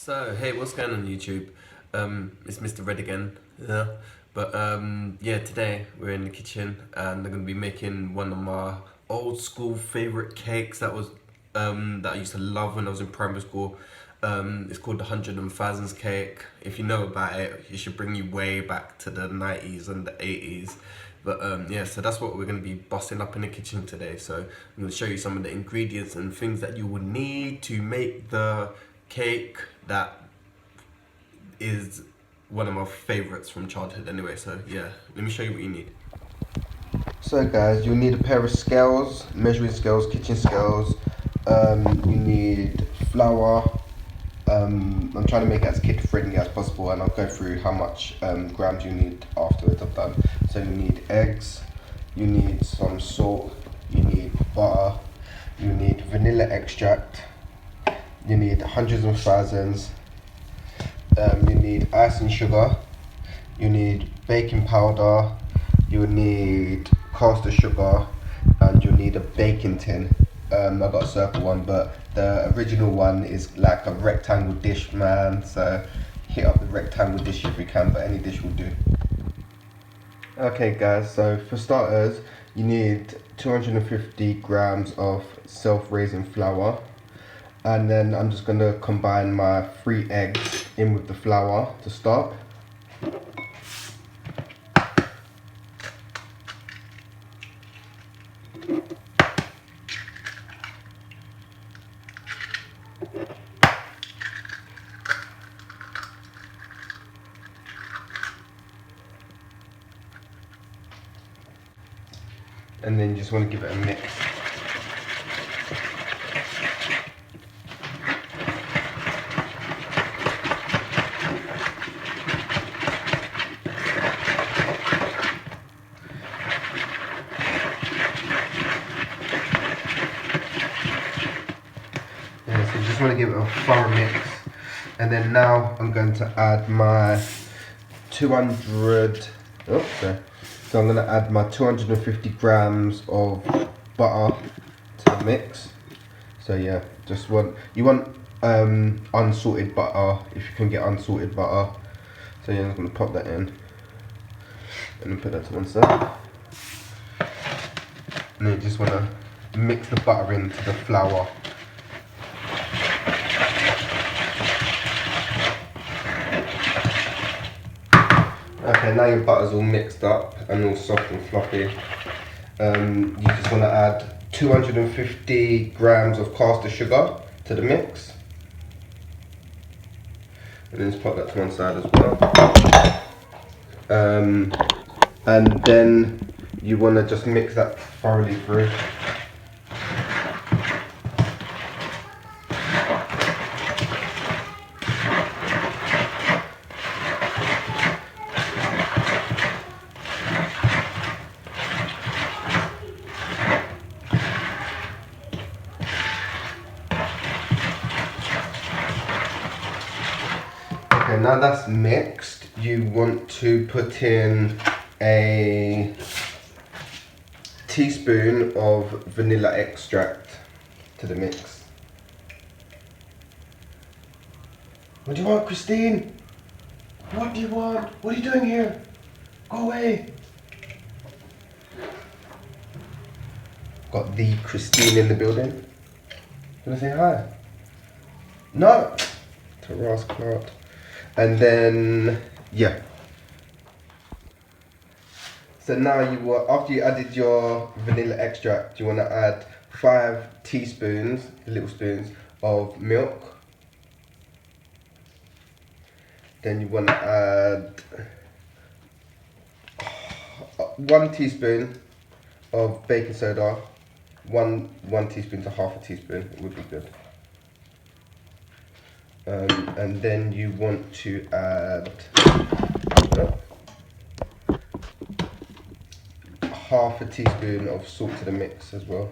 So, hey, what's going on YouTube? It's Mr. Red again. Yeah. But yeah, today we're in the kitchen and I'm gonna be making one of my old school favorite cakes that I used to love when I was in primary school. It's called the 100’s cake. If you know about it, it should bring you way back to the 90s and the 80s. But yeah, so that's what we're gonna be busting up in the kitchen today. So I'm gonna show you some of the ingredients and things that you would need to make the cake that is one of my favorites from childhood anyway. So yeah, let me show you what you need. So guys, you'll need a pair of scales, measuring scales, kitchen scales. You need flour. I'm trying to make it as kid friendly as possible, and I'll go through how much grams you need afterwards I've done. So you need eggs, you need some salt, you need butter, you need vanilla extract, you need hundreds and thousands, you need icing sugar, you need baking powder, you need caster sugar, and you need a baking tin. I got a circle one, but the original one is like a rectangle dish, man. So hit up the rectangle dish if you can, but any dish will do. Okay guys, so for starters, you need 250 grams of self-raising flour. And then I'm just gonna combine my 3 eggs in with the flour to start. And then you just want to give it a mix. Yeah, so you just want to give it a thorough mix. And then now I'm going to add my 200, oh, sorry. So I'm going to add my 250 grams of butter to the mix. So yeah, you want unsalted butter if you can get unsalted butter. So yeah, I'm going to pop that in and then put that to one side. And then you just want to mix the butter into the flour. Okay, now your butter's all mixed up and all soft and fluffy. You just want to add 250 grams of caster sugar to the mix. And then just pop that to one side as well. And then you want to just mix that thoroughly through. Okay, now that's mixed, you want to put in a teaspoon of vanilla extract to the mix. What do you want, Christine? What do you want? What are you doing here? Go away. Got the Christine in the building. Wanna say hi? No! To Ross Clark. And then, yeah. So now after you added your vanilla extract, you want to add 5 teaspoons, little spoons, of milk. Then you want to add 1 teaspoon of baking soda. One teaspoon to half a teaspoon would be good. And then you want to add half a teaspoon of salt to the mix as well.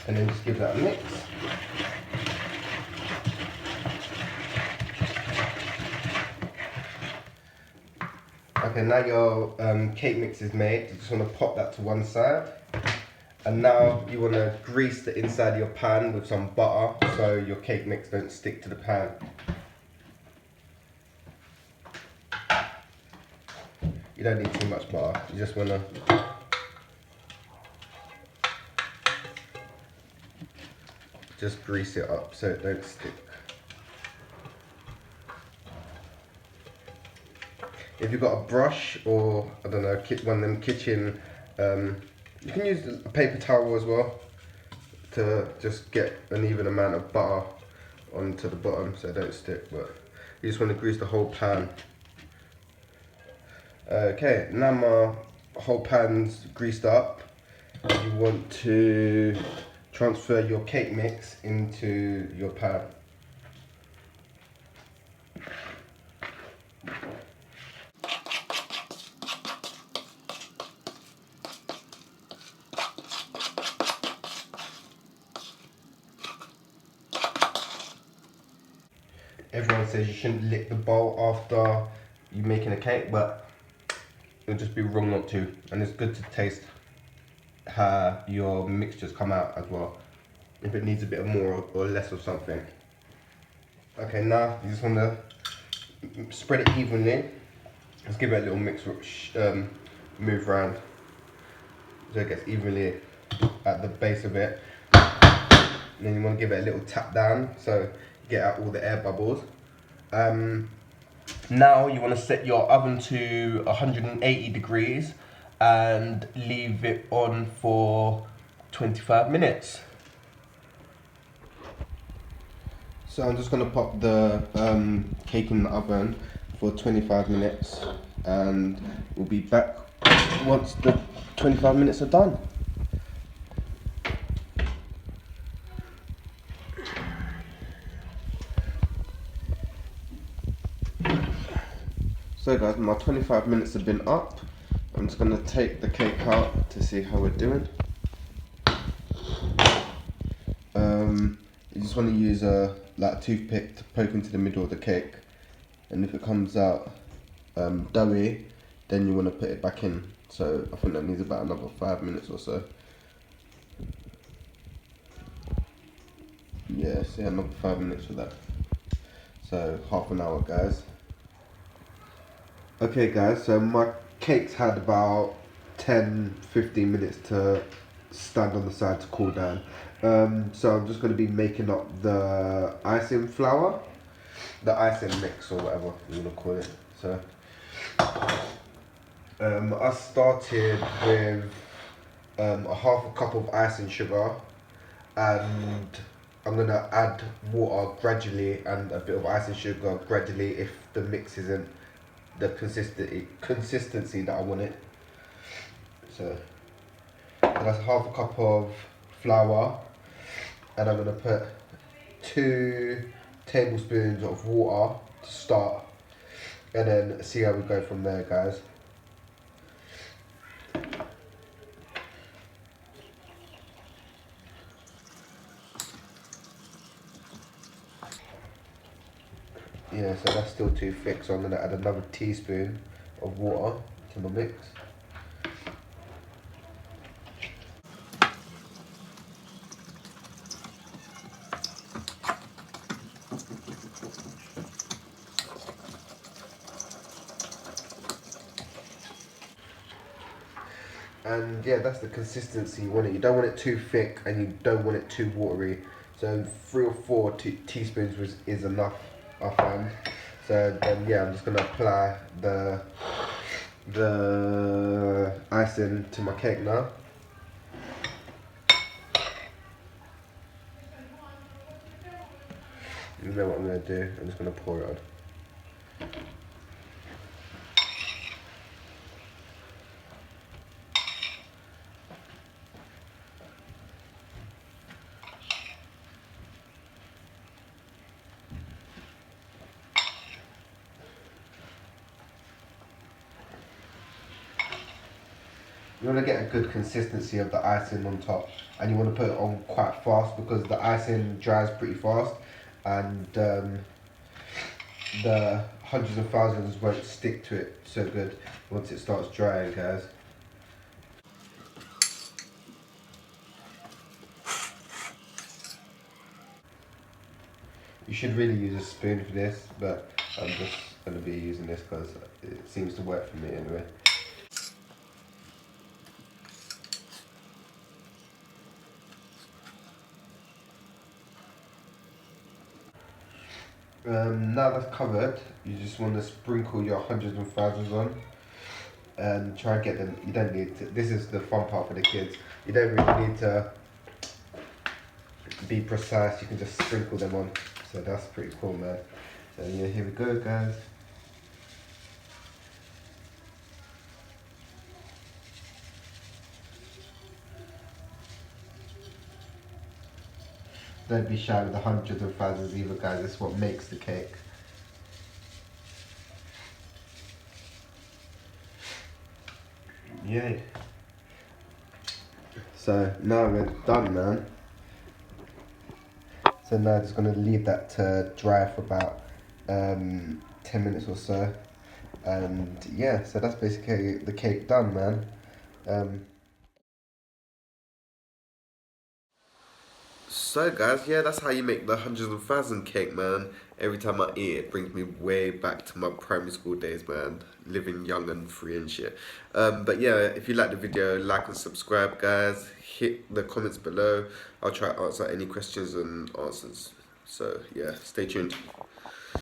And then just give that a mix. Okay, now your cake mix is made. You just want to pop that to one side. And now you want to grease the inside of your pan with some butter so your cake mix don't stick to the pan. You don't need too much butter. You just want to just grease it up so it don't stick. If you've got a brush or, I don't know, one of them kitchen, you can use a paper towel as well to just get an even amount of butter onto the bottom so it don't stick, but you just want to grease the whole pan. Okay, now my whole pan's greased up. You want to transfer your cake mix into your pan. Everyone says you shouldn't lick the bowl after you're making a cake, but it'll just be wrong not to. And it's good to taste how your mixtures come out as well, if it needs a bit of more or less of something. Okay, now you just want to spread it evenly. Let's give it a little mix, move around so it gets evenly at the base of it. And then you want to give it a little tap down so you get out all the air bubbles. Now you want to set your oven to 180 degrees and leave it on for 25 minutes. So I'm just going to pop the cake in the oven for 25 minutes and we'll be back once the 25 minutes are done. So guys, my 25 minutes have been up. I'm just going to take the cake out to see how we're doing. You just want to use a toothpick to poke into the middle of the cake, and if it comes out doughy, then you want to put it back in. So I think that needs about another 5 minutes or so. Yeah, see, another 5 minutes for that. So half an hour, guys. Okay guys, so my cake's had about 10-15 minutes to stand on the side to cool down. So I'm just going to be making up the icing flour, the icing mix or whatever you want to call it. So I started with a half a cup of icing sugar, and I'm going to add water gradually and a bit of icing sugar gradually if the mix isn't the consistency that I want it. So that's half a cup of flour, and I'm going to put 2 tablespoons of water to start, and then see how we go from there, guys. Yeah, so that's still too thick, so I'm going to add another teaspoon of water to my mix. And yeah, that's the consistency you want it. You don't want it too thick and you don't want it too watery. So 3 or 4 teaspoons is enough, I find. So then yeah, I'm just gonna apply the icing to my cake now. You know what I'm gonna do? I'm just gonna pour it on. You want to get a good consistency of the icing on top, and you want to put it on quite fast because the icing dries pretty fast, and the hundreds and thousands won't stick to it so good once it starts drying, guys. You should really use a spoon for this, but I'm just going to be using this because it seems to work for me anyway. Now that's covered, you just want to sprinkle your hundreds and thousands on and try and get them. You don't need to, this is the fun part for the kids, you don't really need to be precise, you can just sprinkle them on. So that's pretty cool, man. So yeah, here we go, guys. Don't be shy with the hundreds of thousands either, guys. It's what makes the cake. Yay. So now we're done, man. So now just gonna leave that to dry for about 10 minutes or so. And yeah, so that's basically the cake done, man. So guys, yeah, that's how you make the hundreds and thousand cake, man. Every time I eat it, it brings me way back to my primary school days, man. Living young and free and shit. But yeah, if you like the video, like and subscribe, guys. Hit the comments below. I'll try to answer any questions and answers. So yeah, stay tuned.